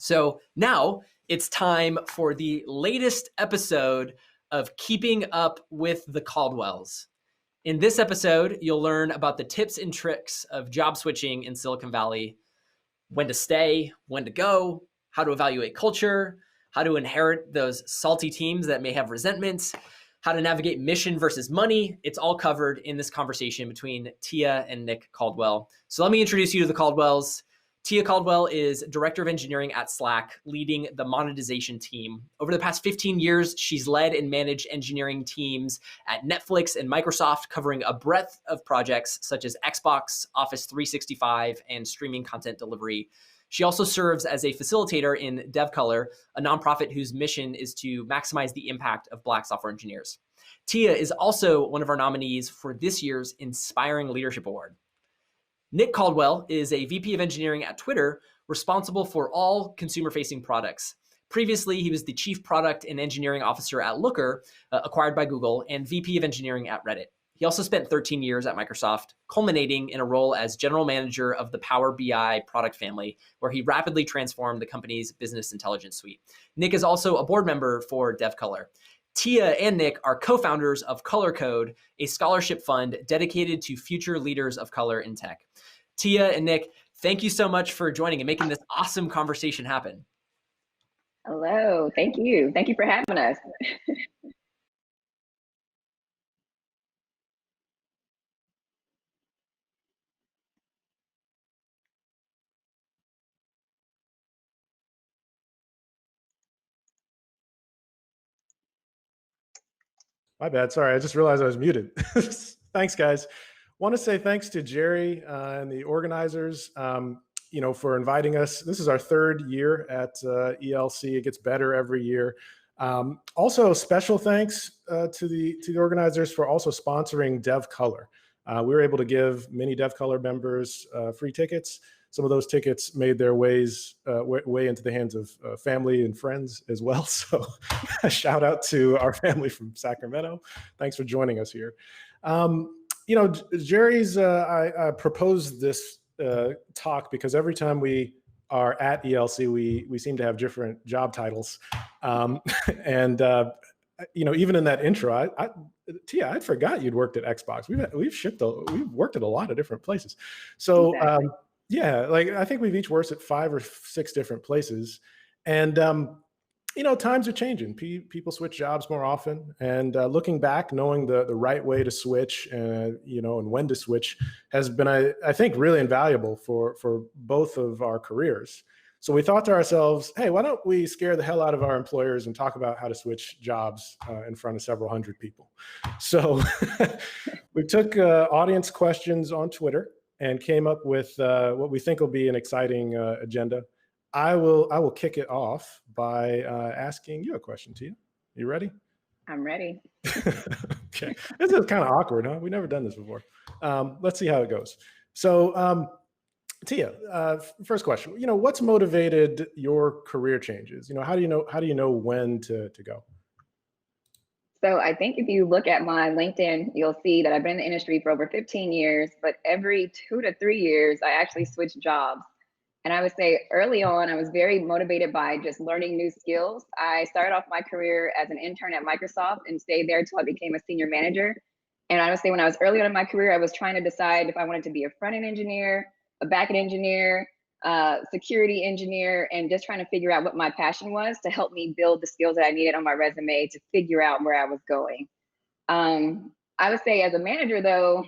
So now it's time for the latest episode of Keeping Up with the Caldwells. In this episode, you'll learn about the tips and tricks of job switching in Silicon Valley, when to stay, when to go, how to evaluate culture, how to inherit those salty teams that may have resentments, how to navigate mission versus money. It's all covered in this conversation between Tia and Nick Caldwell. So let me introduce you to the Caldwells. Tia Caldwell is Director of Engineering at Slack, leading the monetization team. Over the past 15 years, she's led and managed engineering teams at Netflix and Microsoft, covering a breadth of projects such as Xbox, Office 365, and streaming content delivery. She also serves as a facilitator in DevColor, a nonprofit whose mission is to maximize the impact of Black software engineers. Tia is also one of our nominees for this year's Inspiring Leadership Award. Nick Caldwell is a VP of engineering at Twitter, responsible for all consumer-facing products. Previously, he was the chief product and engineering officer at Looker, acquired by Google, and VP of engineering at Reddit. He also spent 13 years at Microsoft, culminating in a role as general manager of the Power BI product family, where he rapidly transformed the company's business intelligence suite. Nick is also a board member for DevColor. Tia and Nick are co-founders of Color Code, a scholarship fund dedicated to future leaders of color in tech. Tia and Nick, thank you so much for joining and making this awesome conversation happen. Hello, thank you. Thank you for having us. My bad. Sorry, I just realized I was muted. Thanks, guys. Want to say thanks to Jerry and the organizers, for inviting us. This is our third year at ELC. It gets better every year. Also, special thanks to the organizers for also sponsoring DevColor. We were able to give many DevColor members free tickets. Some of those tickets made their way into the hands of family and friends as well. So a shout out to our family from Sacramento. Thanks for joining us here. Jerry's, I proposed this talk because every time we are at ELC, we seem to have different job titles. Even in that intro, Tia, I forgot you'd worked at Xbox. We've worked at a lot of different places. So, Exactly. I think we've each worked at 5 or 6 different places. And, times are changing. People switch jobs more often. And looking back, knowing the right way to switch, and when to switch has been, I think, really invaluable for both of our careers. So we thought to ourselves, hey, why don't we scare the hell out of our employers and talk about how to switch jobs in front of several hundred people. So we took audience questions on Twitter and came up with what we think will be an exciting agenda. I will kick it off by asking you a question, Tia. You ready? I'm ready. Okay. This is kind of awkward, huh? We've never done this before. Let's see how it goes. So, Tia, first question. What's motivated your career changes? How do you know when to go? So I think if you look at my LinkedIn, you'll see that I've been in the industry for over 15 years, but every 2 to 3 years, I actually switch jobs. And I would say early on, I was very motivated by just learning new skills. I started off my career as an intern at Microsoft and stayed there until I became a senior manager. And I would say when I was early on in my career, I was trying to decide if I wanted to be a front-end engineer, a back-end engineer, security engineer, and just trying to figure out what my passion was to help me build the skills that I needed on my resume to figure out where I was going. I would say as a manager, though,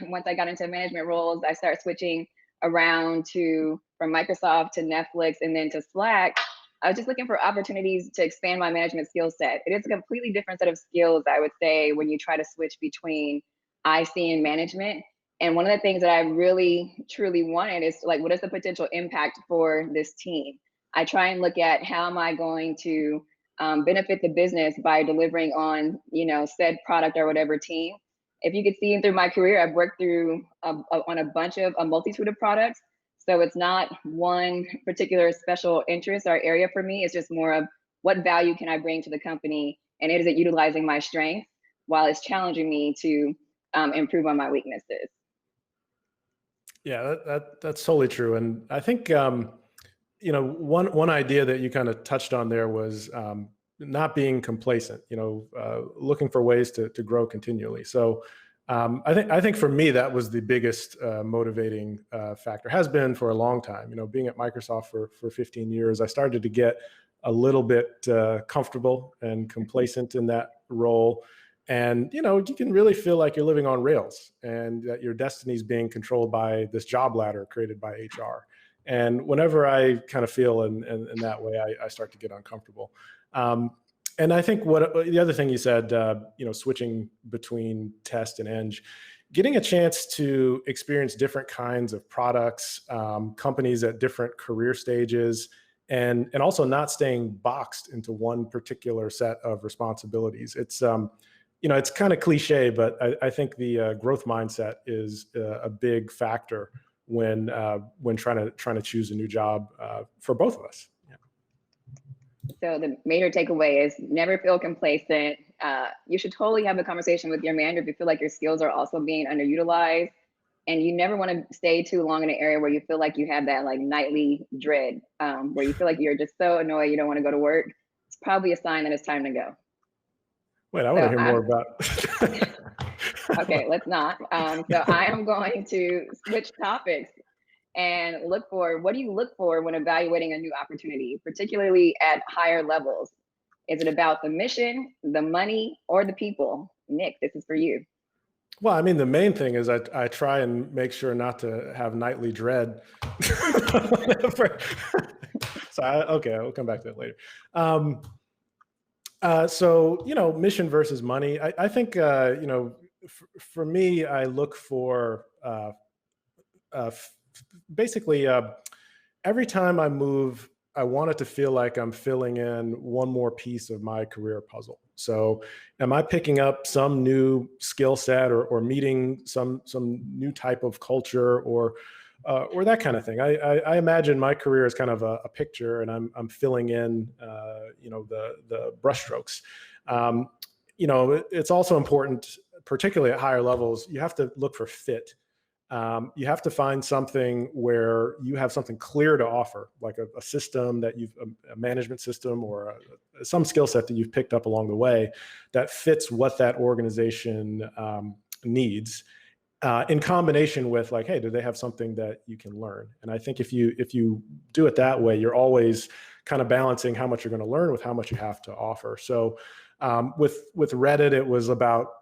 once I got into management roles, I started switching around from Microsoft to Netflix and then to Slack. I was just looking for opportunities to expand my management skill set. It is a completely different set of skills, I would say, when you try to switch between IC and management. And one of the things that I really, truly wanted is what is the potential impact for this team? I try and look at how am I going to benefit the business by delivering on, said product or whatever team. If you could see through my career, I've worked through on a multitude of products. So it's not one particular special interest or area for me. It's just more of what value can I bring to the company, and is it utilizing my strengths while it's challenging me to improve on my weaknesses. Yeah, that's totally true. And I think one idea that you kind of touched on there was not being complacent, looking for ways to grow continually. So I think for me, that was the biggest motivating factor, has been for a long time. Being at Microsoft for 15 years, I started to get a little bit comfortable and complacent in that role. And, you can really feel like you're living on rails and that your destiny is being controlled by this job ladder created by HR. And whenever I kind of feel in that way, I start to get uncomfortable. And I think the other thing you said, switching between test and eng, getting a chance to experience different kinds of products, companies at different career stages, and also not staying boxed into one particular set of responsibilities. It's it's kind of cliche, but I think the growth mindset is a big factor when trying to choose a new job for both of us. Yeah. So the major takeaway is never feel complacent. You should totally have a conversation with your manager if you feel like your skills are also being underutilized. And you never want to stay too long in an area where you feel like you have that like nightly dread, where you feel like you're just so annoyed you don't want to go to work. It's probably a sign that it's time to go. Wait, I want to hear more about. Okay, let's not. So I am going to switch topics and look for, what do you look for when evaluating a new opportunity, particularly at higher levels? Is it about the mission, the money, or the people? Nick, this is for you. Well, I mean, the main thing is I try and make sure not to have nightly dread. Okay, we'll come back to that later. So, mission versus money. I think, for me, I look for basically every time I move, I want it to feel like I'm filling in one more piece of my career puzzle. So am I picking up some new skill set or meeting some new type of culture or that kind of thing? I imagine my career is kind of a picture, and I'm filling in, the brushstrokes. It's also important, particularly at higher levels, you have to look for fit. You have to find something where you have something clear to offer, like a system that a management system or some skill set that you've picked up along the way that fits what that organization needs. In combination with like, hey, do they have something that you can learn? And I think if you do it that way, you're always kind of balancing how much you're going to learn with how much you have to offer. So with Reddit, it was about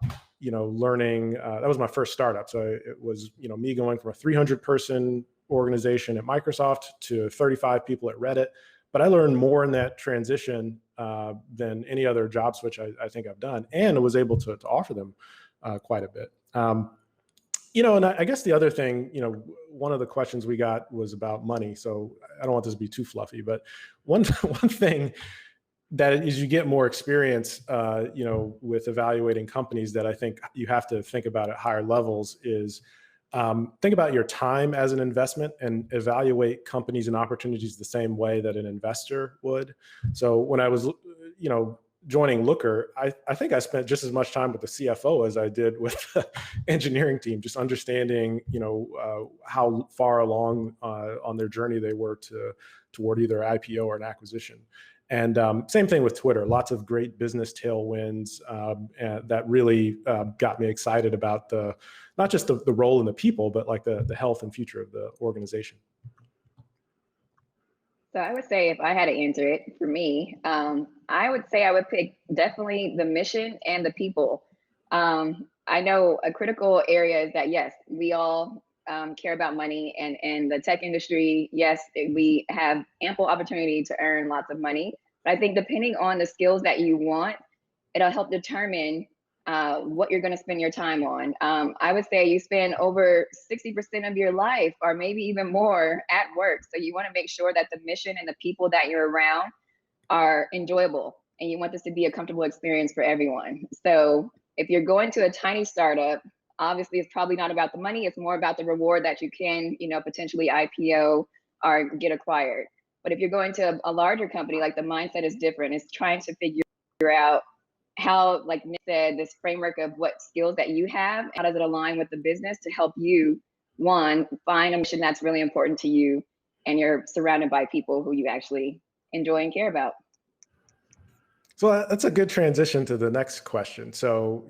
learning. That was my first startup. So it was me going from a 300 person organization at Microsoft to 35 people at Reddit. But I learned more in that transition than any other job switch I think I've done, and I was able to offer them quite a bit. And I guess the other thing, one of the questions we got was about money. So I don't want this to be too fluffy, but one thing that is you get more experience, with evaluating companies that I think you have to think about at higher levels is think about your time as an investment and evaluate companies and opportunities the same way that an investor would. So when I was, joining Looker, I think I spent just as much time with the CFO as I did with the engineering team, just understanding, how far along on their journey they were toward either IPO or an acquisition. And same thing with Twitter, lots of great business tailwinds and that really got me excited about not just the role in the people, but like the health and future of the organization. So I would say if I had to answer it for me, I would say I would pick definitely the mission and the people. I know a critical area is that, yes, we all care about money, and the tech industry, yes, we have ample opportunity to earn lots of money. But I think depending on the skills that you want, it'll help determine what you're going to spend your time on. I would say you spend over 60% of your life, or maybe even more, at work. So you want to make sure that the mission and the people that you're around are enjoyable, and you want this to be a comfortable experience for everyone. So if you're going to a tiny startup, obviously it's probably not about the money. It's more about the reward that you can, potentially IPO or get acquired. But if you're going to a larger company, like, the mindset is different. It's trying to figure out how, like Nick said, this framework of what skills that you have, how does it align with the business to help you, one, find a mission that's really important to you, and you're surrounded by people who you actually enjoy and care about. So that's a good transition to the next question. So,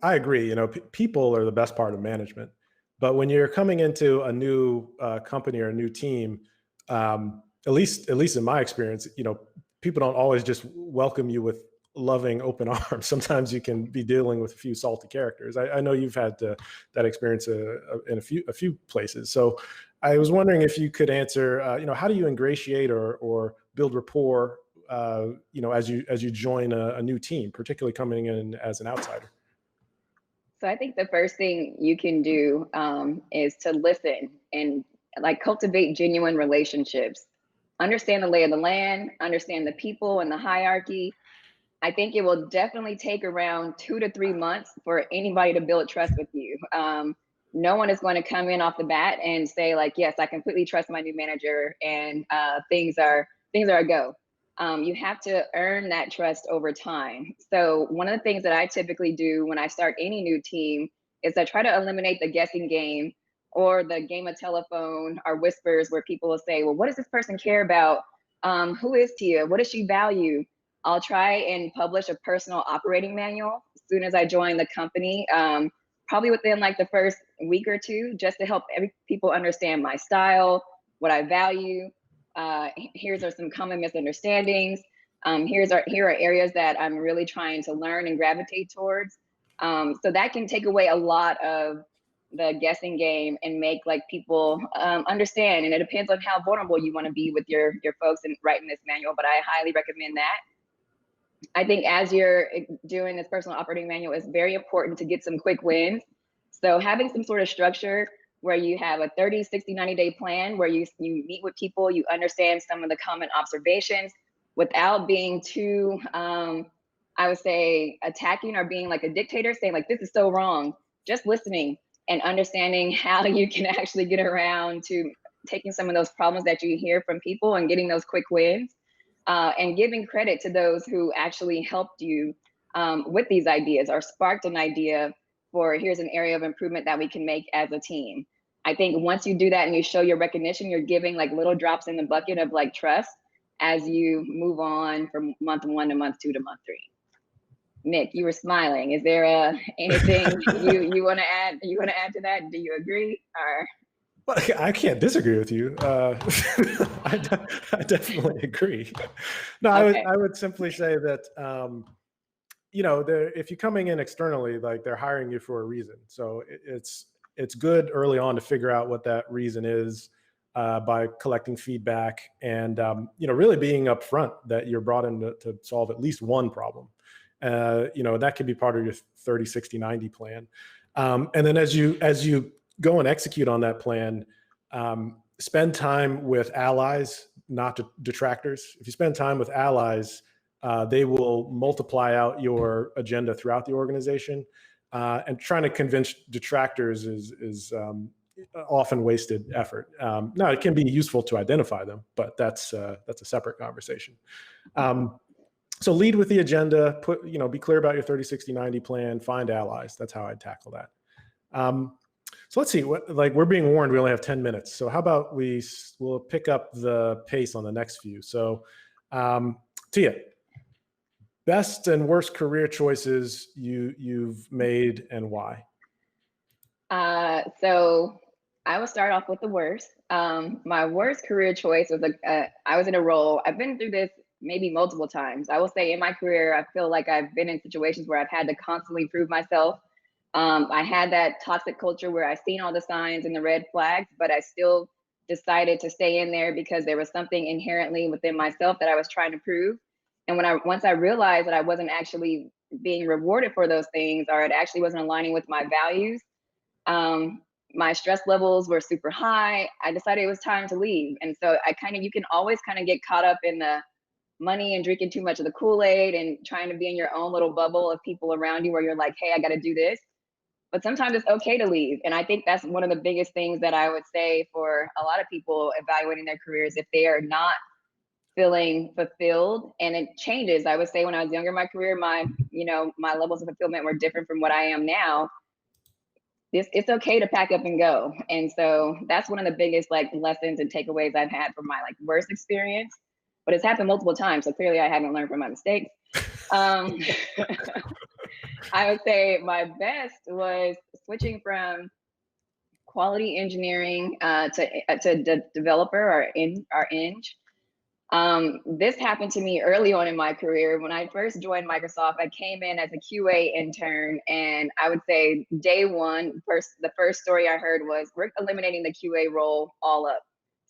I agree, people are the best part of management, but when you're coming into a new company or a new team, at least in my experience, people don't always just welcome you with loving open arms. Sometimes you can be dealing with a few salty characters. I know you've had that experience in a few places. So I was wondering if you could answer, how do you ingratiate or build rapport, as you join a new team, particularly coming in as an outsider? So I think the first thing you can do is to listen and like cultivate genuine relationships. Understand the lay of the land, understand the people and the hierarchy. I think it will definitely take around 2 to 3 months for anybody to build trust with you. No one is going to come in off the bat and say like, yes, I completely trust my new manager and things are a go. You have to earn that trust over time. So one of the things that I typically do when I start any new team is I try to eliminate the guessing game or the game of telephone or whispers where people will say, well, what does this person care about? Who is Tia? What does she value? I'll try and publish a personal operating manual as soon as I join the company, probably within like the first week or two, just to help people understand my style, what I value. Here's are some common misunderstandings. Here are areas that I'm really trying to learn and gravitate towards. So that can take away a lot of the guessing game and make like people understand. And it depends on how vulnerable you want to be with your folks in writing this manual, but I highly recommend that. I think as you're doing this personal operating manual, it's very important to get some quick wins. So having some sort of structure where you have a 30, 60, 90-day plan where you meet with people, you understand some of the common observations without being too, I would say, attacking or being like a dictator, saying like, this is so wrong. Just listening and understanding how you can actually get around to taking some of those problems that you hear from people and getting those quick wins. And giving credit to those who actually helped you with these ideas or sparked an idea for here's an area of improvement that we can make as a team. I think once you do that and you show your recognition, you're giving like little drops in the bucket of like trust as you move on from month 1 to month 2 to month 3. Nick, you were smiling. Is there anything you want to add? You want to add to that? Do you agree? Or Well, I can't disagree with you. I definitely agree. No, okay. I would simply say that, if you're coming in externally, like they're hiring you for a reason. So it's good early on to figure out what that reason is by collecting feedback and, really being upfront that you're brought in to solve at least one problem. That could be part of your 30, 60, 90 plan. And then as you go and execute on that plan, spend time with allies, not detractors. If you spend time with allies, they will multiply out your agenda throughout the organization. And trying to convince detractors is often wasted effort. Now, it can be useful to identify them, but that's a separate conversation. So lead with the agenda, be clear about your 30, 60, 90 plan, find allies. That's how I'd tackle that. So let's see, we're being warned, we only have 10 minutes. So how about we'll pick up the pace on the next few. So Tia, best and worst career choices you've made and why? So I will start off with the worst. My worst career choice was I was in a role. I've been through this maybe multiple times. I will say in my career, I feel like I've been in situations where I've had to constantly prove myself. I had that toxic culture where I seen all the signs and the red flags, but I still decided to stay in there because there was something inherently within myself that I was trying to prove. And once I realized that I wasn't actually being rewarded for those things, or it actually wasn't aligning with my values, my stress levels were super high. I decided it was time to leave. And so you can always kind of get caught up in the money and drinking too much of the Kool-Aid and trying to be in your own little bubble of people around you where you're like, hey, I got to do this. But sometimes it's okay to leave. And I think that's one of the biggest things that I would say for a lot of people evaluating their careers, if they are not feeling fulfilled, and it changes. I would say when I was younger in my career, my levels of fulfillment were different from what I am now. it's okay to pack up and go. And so that's one of the biggest like lessons and takeaways I've had from my like worst experience. But it's happened multiple times, so clearly I haven't learned from my mistakes. Um, I would say my best was switching from quality engineering to developer or eng. This happened to me early on in my career. When I first joined Microsoft, I came in as a QA intern, and I would say day one, the first story I heard was, we're eliminating the QA role all up.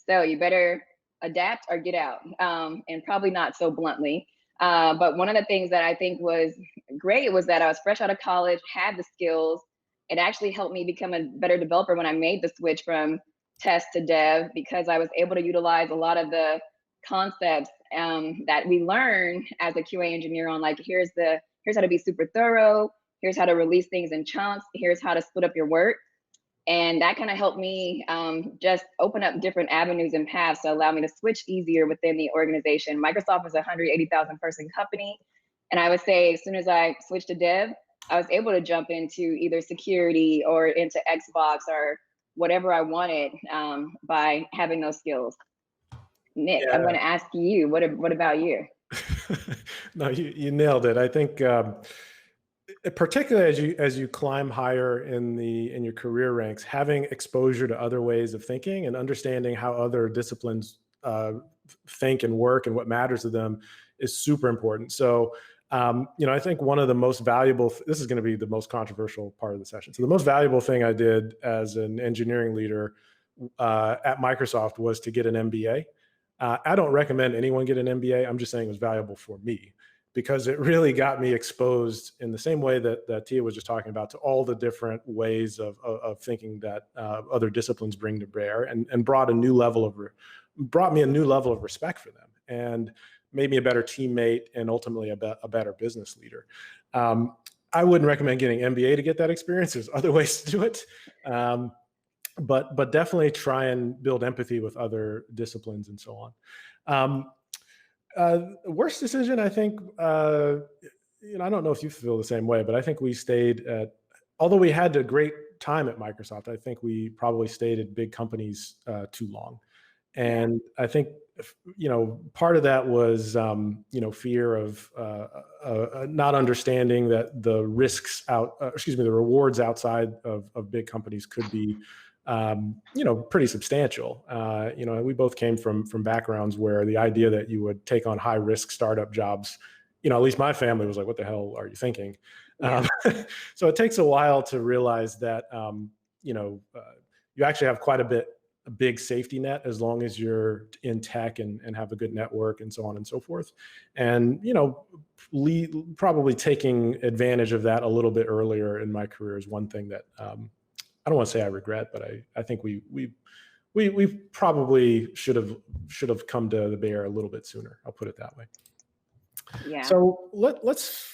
So you better adapt or get out, and probably not so bluntly. But one of the things that I think was great was that I was fresh out of college, had the skills. It actually helped me become a better developer when I made the switch from test to dev, because I was able to utilize a lot of the concepts that we learn as a QA engineer on, like, here's how to be super thorough, here's how to release things in chunks, here's how to split up your work. And that kind of helped me just open up different avenues and paths to allow me to switch easier within the organization. Microsoft is a 180,000 person company. And I would say as soon as I switched to dev, I was able to jump into either security or into Xbox or whatever I wanted by having those skills. Nick, Yeah. I'm going to ask you, what about you? No, you nailed it. I think particularly as you climb higher in your career ranks, having exposure to other ways of thinking and understanding how other disciplines think and work and what matters to them is super important. So I think one of the most valuable, this is going to be the most controversial part of the session. So the most valuable thing I did as an engineering leader at Microsoft was to get an MBA. I don't recommend anyone get an MBA. I'm just saying it was valuable for me because it really got me exposed in the same way that Tia was just talking about, to all the different ways of thinking that other disciplines bring to bear, and brought me a new level of respect for them, and made me a better teammate and ultimately a better business leader. I wouldn't recommend getting an MBA to get that experience. There's other ways to do it. But definitely try and build empathy with other disciplines and so on. Worst decision, I think, I don't know if you feel the same way, but I think we stayed although we had a great time at Microsoft, I think we probably stayed at big companies too long. And I think, part of that was, fear of not understanding that the the rewards outside of big companies could be, pretty substantial. We both came from backgrounds where the idea that you would take on high risk startup jobs, at least my family was like, what the hell are you thinking? Yeah. So it takes a while to realize that, you actually have quite a big safety net as long as you're in tech and have a good network and so on and so forth. And, probably taking advantage of that a little bit earlier in my career is one thing that, I don't want to say I regret, but I think we probably should have come to the Bay Area a little bit sooner. I'll put it that way. Yeah. So let's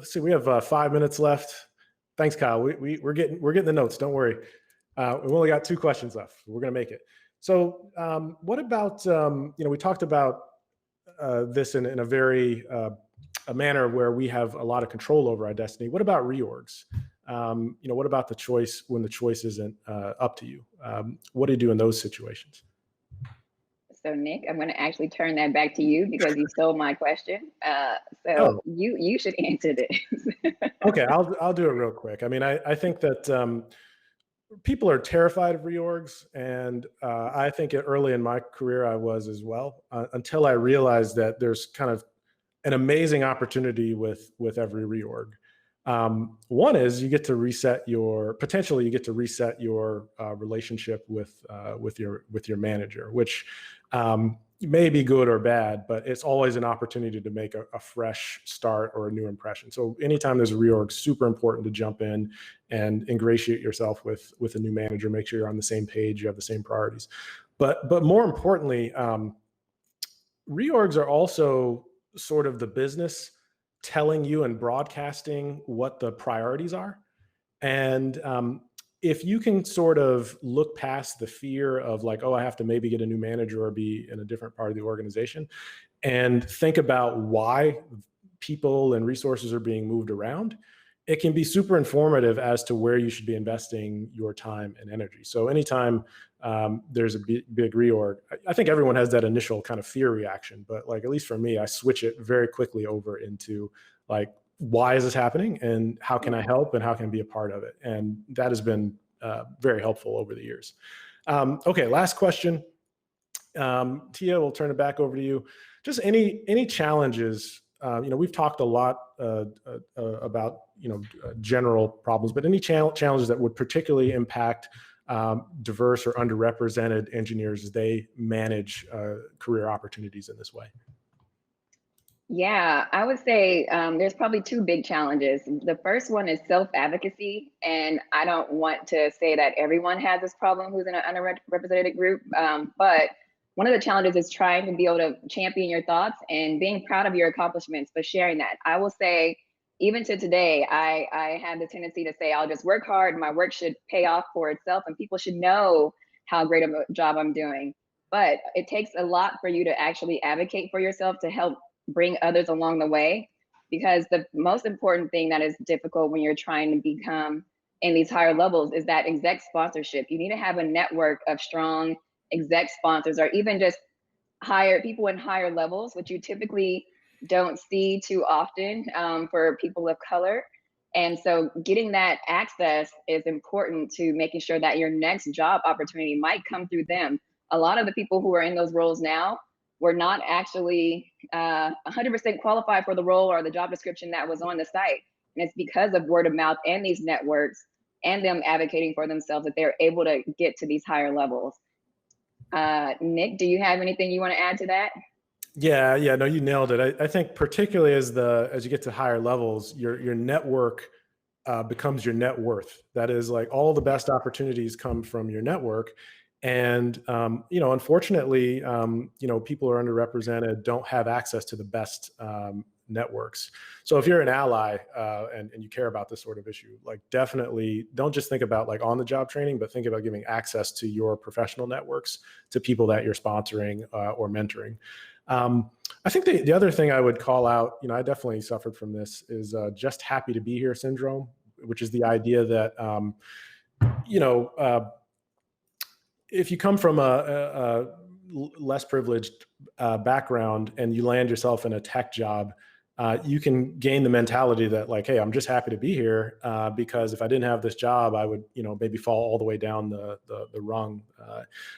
see. We have 5 minutes left. Thanks, Kyle. We're getting the notes. Don't worry. We've only got 2 questions left. We're going to make it. So what about, we talked about this in a very a manner where we have a lot of control over our destiny. What about reorgs? What about the choice when the choice isn't up to you? What do you do in those situations? So Nick, I'm going to actually turn that back to you because you stole my question. You should answer this. Okay, I'll do it real quick. I mean, I think that people are terrified of reorgs, and I think early in my career I was as well, until I realized that there's kind of an amazing opportunity with every reorg. One is you get to reset your relationship with your manager, which may be good or bad, but it's always an opportunity to make a fresh start or a new impression. So anytime there's a reorg, super important to jump in and ingratiate yourself with a new manager, make sure you're on the same page, you have the same priorities. But more importantly, reorgs are also sort of the business telling you and broadcasting what the priorities are. And if you can sort of look past the fear of like, oh, I have to maybe get a new manager or be in a different part of the organization, and think about why people and resources are being moved around, it can be super informative as to where you should be investing your time and energy. So anytime there's a big reorg, I think everyone has that initial kind of fear reaction, but like, at least for me, I switch it very quickly over into like, why is this happening and how can I help and how can I be a part of it? And that has been very helpful over the years. Okay, last question. Tia, we'll turn it back over to you. Just any challenges. We've talked a lot about general problems, but any challenges that would particularly impact diverse or underrepresented engineers as they manage career opportunities in this way? Yeah, I would say there's probably two big challenges. The first one is self-advocacy, and I don't want to say that everyone has this problem who's in an underrepresented group, but one of the challenges is trying to be able to champion your thoughts and being proud of your accomplishments, but sharing that. I will say, even to today, I have the tendency to say, I'll just work hard, my work should pay off for itself, and people should know how great of a job I'm doing. But it takes a lot for you to actually advocate for yourself to help bring others along the way, because the most important thing that is difficult when you're trying to become in these higher levels is that exec sponsorship. You need to have a network of strong exec sponsors, or even just higher people in higher levels, which you typically don't see too often for people of color. And so getting that access is important to making sure that your next job opportunity might come through them. A lot of the people who are in those roles now were not actually 100% qualified for the role or the job description that was on the site. And it's because of word of mouth and these networks and them advocating for themselves that they're able to get to these higher levels. Nick, do you have anything you want to add to that? Yeah, no, you nailed it. I think particularly as you get to higher levels, your network becomes your net worth. That is, like, all the best opportunities come from your network. And, unfortunately, people who are underrepresented don't have access to the best networks. So if you're an ally and you care about this sort of issue, like, definitely don't just think about like on the job training, but think about giving access to your professional networks to people that you're sponsoring or mentoring. I think the other thing I would call out, I definitely suffered from this, is just happy to be here syndrome, which is the idea that, if you come from a less privileged background and you land yourself in a tech job, you can gain the mentality that, like, hey, I'm just happy to be here because if I didn't have this job, I would, maybe fall all the way down the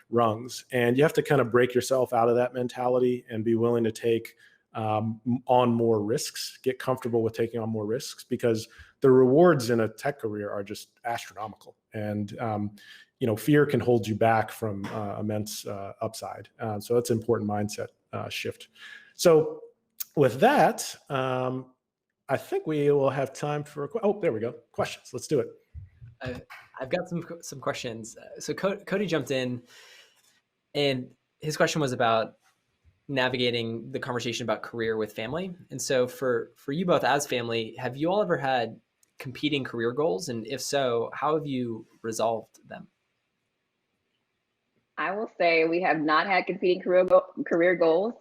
rungs. And you have to kind of break yourself out of that mentality and be willing to take on more risks, get comfortable with taking on more risks, because the rewards in a tech career are just astronomical. And fear can hold you back from immense upside. So that's an important mindset shift. So with that, I think we will have time for, there we go. Questions. Let's do it. I've got some questions. So Cody jumped in, and his question was about navigating the conversation about career with family. And so for you both as family, have you all ever had competing career goals? And if so, how have you resolved them? I will say we have not had competing career goals.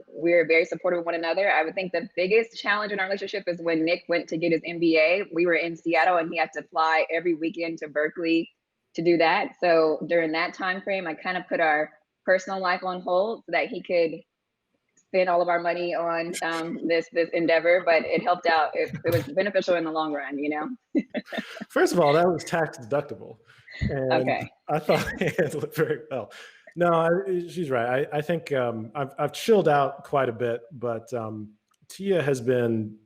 We're very supportive of one another. I would think the biggest challenge in our relationship is when Nick went to get his MBA. We were in Seattle and he had to fly every weekend to Berkeley to do that. So during that time frame, I kind of put our personal life on hold so that he could spend all of our money on this endeavor, but it helped out. It was beneficial in the long run, First of all, that was tax deductible. And okay. I thought he handled it very well. No, she's right. I think I've chilled out quite a bit, but Tia has been,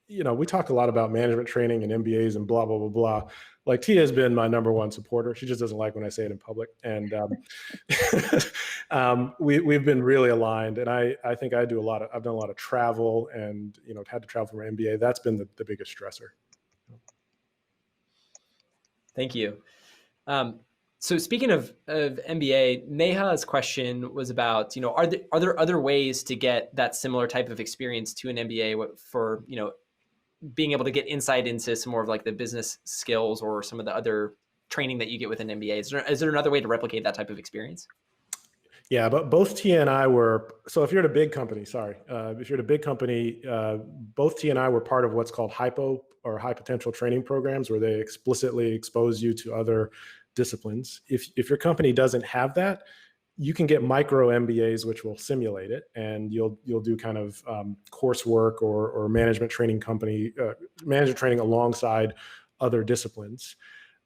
we talk a lot about management training and MBAs and blah, blah, blah, blah. Like, Tia has been my number one supporter. She just doesn't like when I say it in public. And we've been really aligned. And I think I've done a lot of travel and, had to travel for my MBA. That's been the biggest stressor. Thank you. So speaking of MBA, Neha's question was about, are there other ways to get that similar type of experience to an MBA for, being able to get insight into some more of like the business skills or some of the other training that you get with an MBA? Is there another way to replicate that type of experience? Yeah, but both Tia and I were, so if you're at a big company, if you're at a big company, both Tia and I were part of what's called HIPO, or high potential training programs, where they explicitly expose you to other disciplines. If your company doesn't have that, you can get micro MBAs, which will simulate it, and you'll do kind of coursework or management training alongside other disciplines.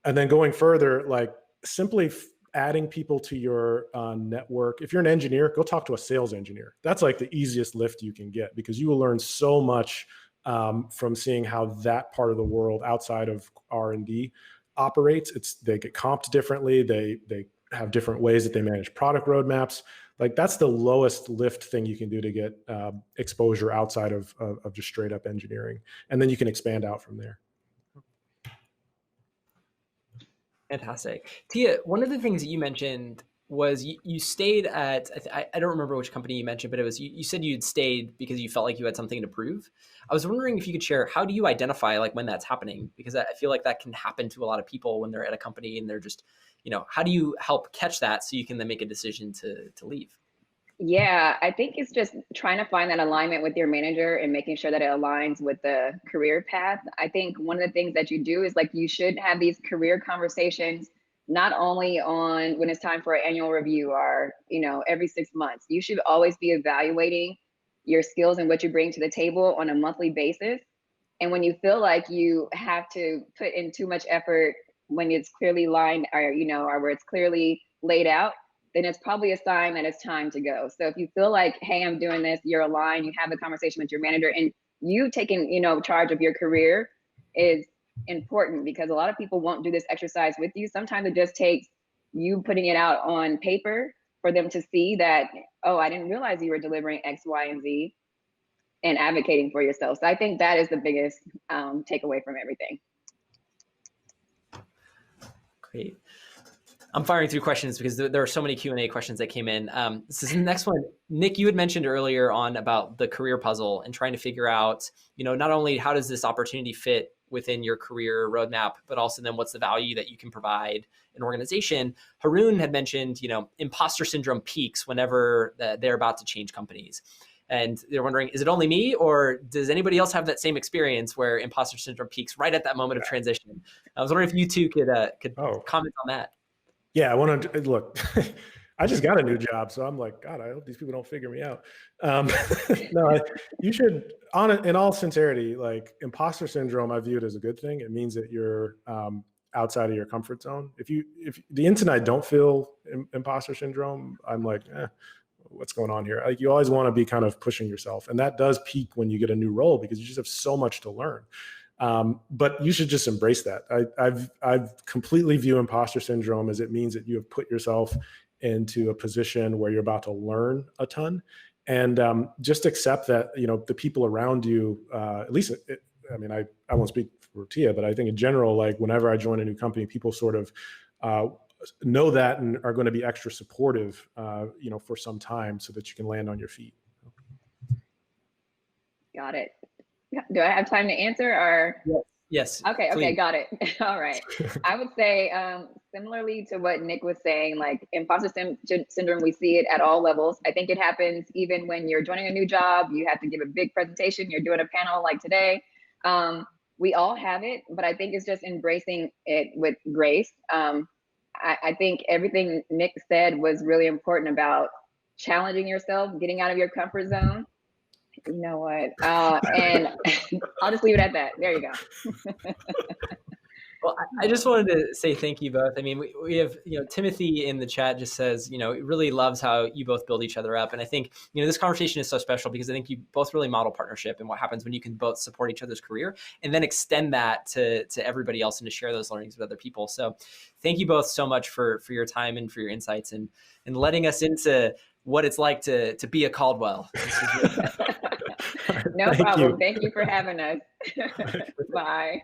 And then going further, like simply adding people to your network. If you're an engineer, go talk to a sales engineer. That's like the easiest lift you can get, because you will learn so much from seeing how that part of the world outside of R&D operates. They get comped differently. They have different ways that they manage product roadmaps. Like that's the lowest lift thing you can do to get exposure outside of just straight up engineering. And then you can expand out from there. Fantastic. Tia, one of the things that you mentioned was you stayed at, I don't remember which company you mentioned, but it was, you said you'd stayed because you felt like you had something to prove. I was wondering if you could share, how do you identify like when that's happening? Because I feel like that can happen to a lot of people when they're at a company and they're just, how do you help catch that so you can then make a decision to leave? Yeah, I think it's just trying to find that alignment with your manager and making sure that it aligns with the career path. I think one of the things that you do is like you should have these career conversations, not only on when it's time for an annual review or, every 6 months. You should always be evaluating your skills and what you bring to the table on a monthly basis. And when you feel like you have to put in too much effort when it's clearly lined or where it's clearly laid out, then it's probably a sign that it's time to go. So if you feel like, hey, I'm doing this, you're aligned, you have a conversation with your manager, and you taking, charge of your career is important, because a lot of people won't do this exercise with you. Sometimes it just takes you putting it out on paper for them to see that, oh, I didn't realize you were delivering X, Y, and Z, and advocating for yourself. So I think that is the biggest takeaway from everything. Great. I'm firing through questions because there are so many Q&A questions that came in. This is the next one. Nick, you had mentioned earlier on about the career puzzle and trying to figure out, not only how does this opportunity fit within your career roadmap, but also then what's the value that you can provide an organization. Haroon had mentioned, imposter syndrome peaks whenever they're about to change companies. And they're wondering, is it only me, or does anybody else have that same experience where imposter syndrome peaks right at that moment of transition? I was wondering if you two could comment on that. Yeah, I want to look. I just got a new job, so I'm like, God, I hope these people don't figure me out. No, you should, in all sincerity, like imposter syndrome, I view it as a good thing. It means that you're outside of your comfort zone. If the ins and I don't feel imposter syndrome, I'm like, what's going on here? Like you always want to be kind of pushing yourself, and that does peak when you get a new role because you just have so much to learn. But you should just embrace that. I've completely view imposter syndrome as it means that you have put yourself into a position where you're about to learn a ton, and just accept that the people around you, at least I won't speak for Tia, but I think in general, like whenever I join a new company, people sort of know that and are going to be extra supportive, for some time so that you can land on your feet. Got it. Do I have time to answer or? Yes. Okay, got it. All right. I would say similarly to what Nick was saying, like imposter syndrome, we see it at all levels. I think it happens even when you're joining a new job, you have to give a big presentation, you're doing a panel like today. We all have it, but I think it's just embracing it with grace. I think everything Nick said was really important about challenging yourself, getting out of your comfort zone. You know what? And I'll just leave it at that. There you go. Well, I just wanted to say thank you both. I mean, we have, Timothy in the chat just says, he really loves how you both build each other up. And I think, this conversation is so special because I think you both really model partnership and what happens when you can both support each other's career and then extend that to everybody else and to share those learnings with other people. So thank you both so much for your time and for your insights and letting us into what it's like to be a Caldwell. No problem. Thank you for having us. Bye.